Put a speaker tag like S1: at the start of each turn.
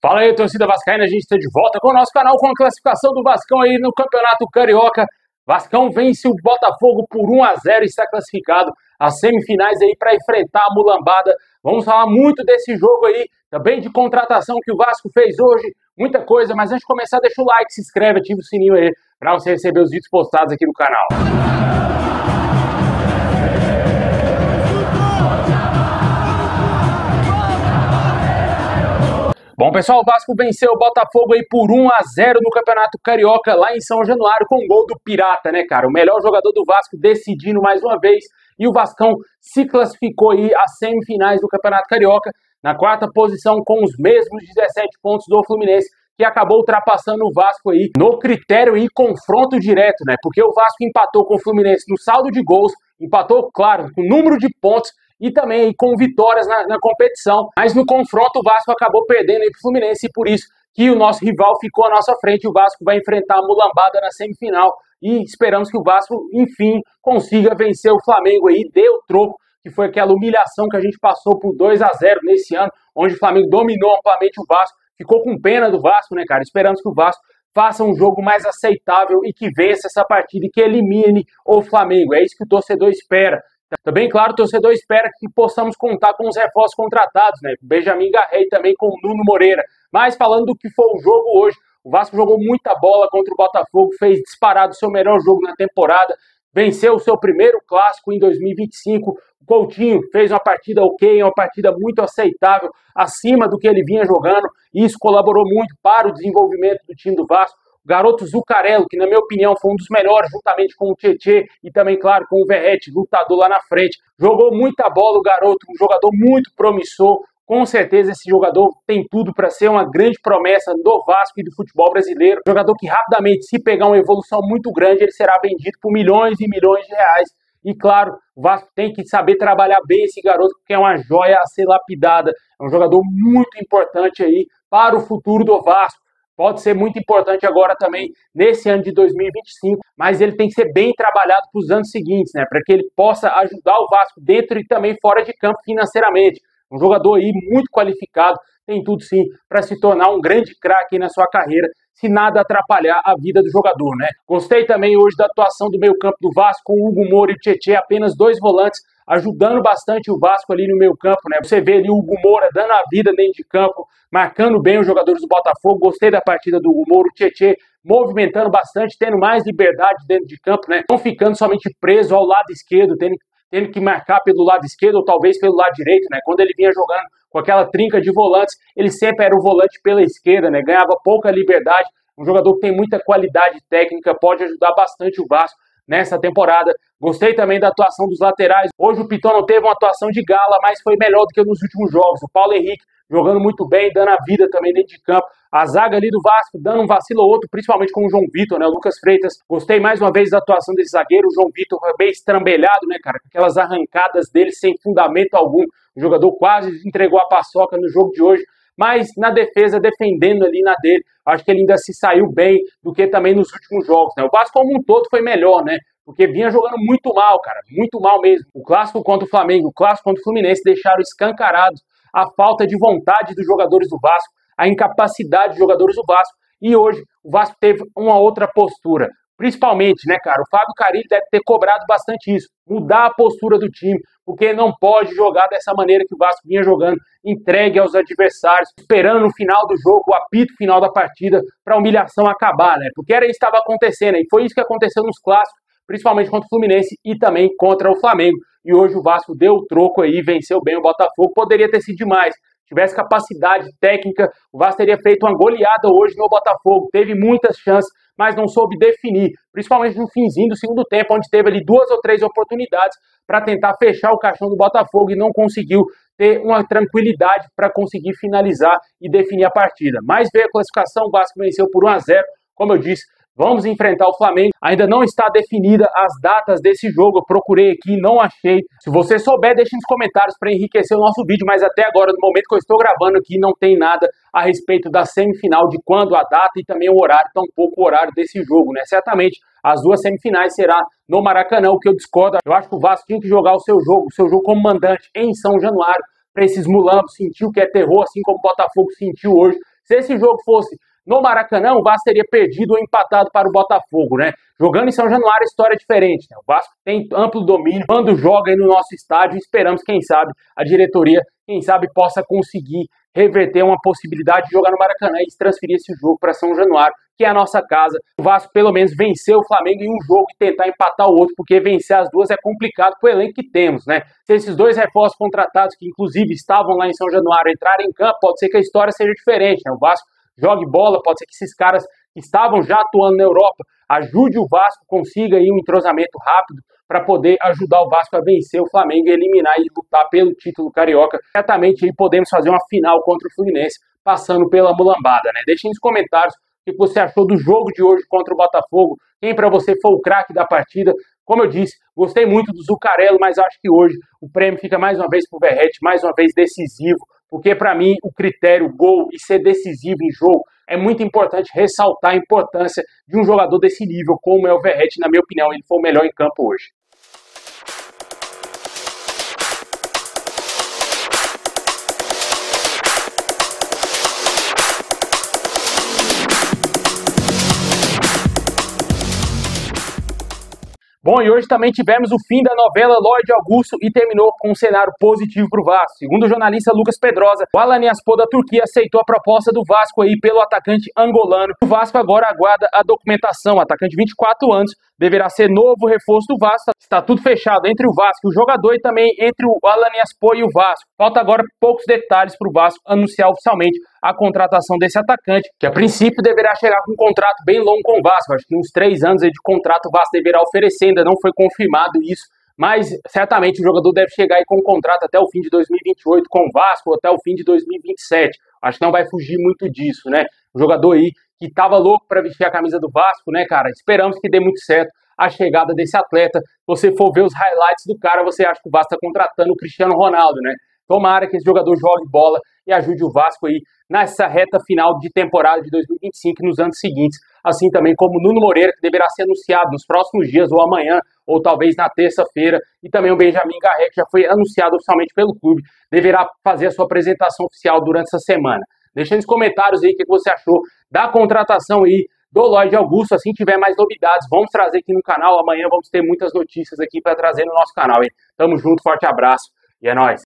S1: Fala aí, torcida vascaína, a gente está de volta com o nosso canal com a classificação do Vascão aí no Campeonato Carioca. Vascão vence o Botafogo por 1-0 e está classificado às semifinais aí para enfrentar a mulambada. Vamos falar muito desse jogo aí, também de contratação que o Vasco fez hoje, muita coisa, mas antes de começar deixa o like, se inscreve, ativa o sininho aí para você receber os vídeos postados aqui no canal. Bom, pessoal, o Vasco venceu o Botafogo aí por 1-0 no Campeonato Carioca, lá em São Januário, com um gol do Pirata, né, cara? O melhor jogador do Vasco decidindo mais uma vez, e o Vascão se classificou aí às semifinais do Campeonato Carioca, na quarta posição, com os mesmos 17 pontos do Fluminense, que acabou ultrapassando o Vasco aí no critério e confronto direto, né? Porque o Vasco empatou com o Fluminense no saldo de gols, empatou, claro, com o número de pontos, e também com vitórias na competição, mas no confronto o Vasco acabou perdendo para o Fluminense, e por isso que o nosso rival ficou à nossa frente. O Vasco vai enfrentar a mulambada na semifinal e esperamos que o Vasco, enfim, consiga vencer o Flamengo aí, dê o troco, que foi aquela humilhação que a gente passou por 2-0 nesse ano, onde o Flamengo dominou amplamente o Vasco, ficou com pena do Vasco, né, cara? Esperamos que o Vasco faça um jogo mais aceitável e que vença essa partida e que elimine o Flamengo. É isso que o torcedor espera. Também, claro, o torcedor espera que possamos contar com os reforços contratados, né? Benjamin Garré e também com o Nuno Moreira. Mas falando do que foi o jogo hoje, o Vasco jogou muita bola contra o Botafogo, fez disparado o seu melhor jogo na temporada, venceu o seu primeiro clássico em 2025. O Coutinho fez uma partida ok, uma partida muito aceitável, acima do que ele vinha jogando, e isso colaborou muito para o desenvolvimento do time do Vasco. O garoto Zuccarello, que na minha opinião foi um dos melhores, juntamente com o Tietê e também, claro, com o Verratti, lutador lá na frente. Jogou muita bola o garoto, um jogador muito promissor. Com certeza esse jogador tem tudo para ser uma grande promessa do Vasco e do futebol brasileiro. Um jogador que rapidamente, se pegar uma evolução muito grande, ele será vendido por milhões e milhões de reais. E claro, o Vasco tem que saber trabalhar bem esse garoto, porque é uma joia a ser lapidada. É um jogador muito importante aí para o futuro do Vasco. Pode ser muito importante agora também, nesse ano de 2025, mas ele tem que ser bem trabalhado para os anos seguintes, né? Para que ele possa ajudar o Vasco dentro e também fora de campo financeiramente. Um jogador aí muito qualificado, tem tudo sim para se tornar um grande craque na sua carreira, se nada atrapalhar a vida do jogador, né? Gostei também hoje da atuação do meio-campo do Vasco, com o Hugo Moura e o Tietê, apenas dois volantes, ajudando bastante o Vasco ali no meio campo, né? Você vê ali o Hugo Moura dando a vida dentro de campo, marcando bem os jogadores do Botafogo. Gostei da partida do Hugo Moura, o Tietê movimentando bastante, tendo mais liberdade dentro de campo, né? Não ficando somente preso ao lado esquerdo, tendo que marcar pelo lado esquerdo ou talvez pelo lado direito, né? Quando ele vinha jogando com aquela trinca de volantes, ele sempre era o volante pela esquerda, né? Ganhava pouca liberdade. Um jogador que tem muita qualidade técnica, pode ajudar bastante o Vasco nessa temporada. Gostei também da atuação dos laterais. Hoje o Piton não teve uma atuação de gala, mas foi melhor do que nos últimos jogos. O Paulo Henrique jogando muito bem, dando a vida também dentro de campo. A zaga ali do Vasco dando um vacilo ou outro, principalmente com o João Vitor, né? O Lucas Freitas. Gostei mais uma vez da atuação desse zagueiro. O João Vitor bem estrambelhado, né, cara? Aquelas arrancadas dele sem fundamento algum. O jogador quase entregou a paçoca no jogo de hoje. Mas na defesa, defendendo ali na dele, acho que ele ainda se saiu bem do que também nos últimos jogos, né? O Vasco como um todo foi melhor, né? Porque vinha jogando muito mal, cara, muito mal mesmo. O clássico contra o Flamengo, o clássico contra o Fluminense deixaram escancarados a falta de vontade dos jogadores do Vasco, a incapacidade dos jogadores do Vasco. E hoje o Vasco teve uma outra postura. Principalmente, né, cara, o Fábio Carille deve ter cobrado bastante isso, mudar a postura do time, porque não pode jogar dessa maneira que o Vasco vinha jogando, entregue aos adversários, esperando no final do jogo, o apito final da partida, para a humilhação acabar, né, porque era isso que estava acontecendo, e foi isso que aconteceu nos clássicos, principalmente contra o Fluminense e também contra o Flamengo, e hoje o Vasco deu o troco aí, venceu bem o Botafogo, poderia ter sido demais. Tivesse capacidade técnica, o Vasco teria feito uma goleada hoje no Botafogo, teve muitas chances, mas não soube definir, principalmente no finzinho do segundo tempo, onde teve ali 2 ou 3 oportunidades para tentar fechar o caixão do Botafogo e não conseguiu ter uma tranquilidade para conseguir finalizar e definir a partida. Mas veio a classificação, o Vasco venceu por 1-0, como eu disse. Vamos enfrentar o Flamengo. Ainda não está definida as datas desse jogo. Eu procurei aqui, não achei. Se você souber, deixe nos comentários para enriquecer o nosso vídeo. Mas até agora, no momento que eu estou gravando aqui, não tem nada a respeito da semifinal, de quando a data e também o horário, tampouco o horário desse jogo, né? Certamente as duas semifinais será no Maracanã, o que eu discordo. Eu acho que o Vasco tinha que jogar o seu jogo como mandante em São Januário, para esses mulambos sentir o que é terror, assim como o Botafogo sentiu hoje. Se esse jogo fosse no Maracanã, o Vasco teria perdido ou empatado para o Botafogo, né? Jogando em São Januário, a história é diferente, né? O Vasco tem amplo domínio, quando joga aí no nosso estádio, esperamos, quem sabe, a diretoria, quem sabe, possa conseguir reverter uma possibilidade de jogar no Maracanã e transferir esse jogo para São Januário, que é a nossa casa. O Vasco, pelo menos, venceu o Flamengo em um jogo e tentar empatar o outro, porque vencer as duas é complicado com o elenco que temos, né? Se esses dois reforços contratados, que inclusive estavam lá em São Januário, entrarem em campo, pode ser que a história seja diferente, né? O Vasco jogue bola, pode ser que esses caras que estavam já atuando na Europa ajude o Vasco, consiga aí um entrosamento rápido para poder ajudar o Vasco a vencer o Flamengo e eliminar e lutar pelo título carioca. Certamente aí podemos fazer uma final contra o Fluminense, passando pela mulambada, né? Deixe nos comentários o que você achou do jogo de hoje contra o Botafogo, quem para você foi o craque da partida. Como eu disse, gostei muito do Zuccarello, mas acho que hoje o prêmio fica mais uma vez pro Verratti, mais uma vez decisivo, porque para mim o critério gol e ser decisivo em jogo é muito importante ressaltar a importância de um jogador desse nível, como é o Verratti, na minha opinião, ele foi o melhor em campo hoje. Bom, e hoje também tivemos o fim da novela Lloyd Augusto e terminou com um cenário positivo para o Vasco. Segundo o jornalista Lucas Pedrosa, o Alanyaspor da Turquia aceitou a proposta do Vasco aí pelo atacante angolano. O Vasco agora aguarda a documentação. O atacante de 24 anos deverá ser novo reforço do Vasco. Está tudo fechado entre o Vasco e o jogador e também entre o Alanyaspor e o Vasco. Falta agora poucos detalhes para o Vasco anunciar oficialmente a contratação desse atacante, que a princípio deverá chegar com um contrato bem longo com o Vasco. Acho que uns 3 anos aí de contrato o Vasco deverá oferecer, ainda não foi confirmado isso, mas certamente o jogador deve chegar aí com um contrato até o fim de 2028 com o Vasco, ou até o fim de 2027. Acho que não vai fugir muito disso, né? O jogador aí que estava louco para vestir a camisa do Vasco, né, cara? Esperamos que dê muito certo a chegada desse atleta. Se você for ver os highlights do cara, você acha que o Vasco está contratando o Cristiano Ronaldo, né? Tomara que esse jogador jogue bola e ajude o Vasco aí nessa reta final de temporada de 2025 e nos anos seguintes. Assim também como Nuno Moreira, que deverá ser anunciado nos próximos dias, ou amanhã, ou talvez na terça-feira. E também o Benjamin Garré, que já foi anunciado oficialmente pelo clube, deverá fazer a sua apresentação oficial durante essa semana. Deixa nos comentários aí o que você achou da contratação aí do Lloyd Augusto. Assim tiver mais novidades, vamos trazer aqui no canal. Amanhã vamos ter muitas notícias aqui para trazer no nosso canal, hein? Tamo junto, forte abraço e é nóis!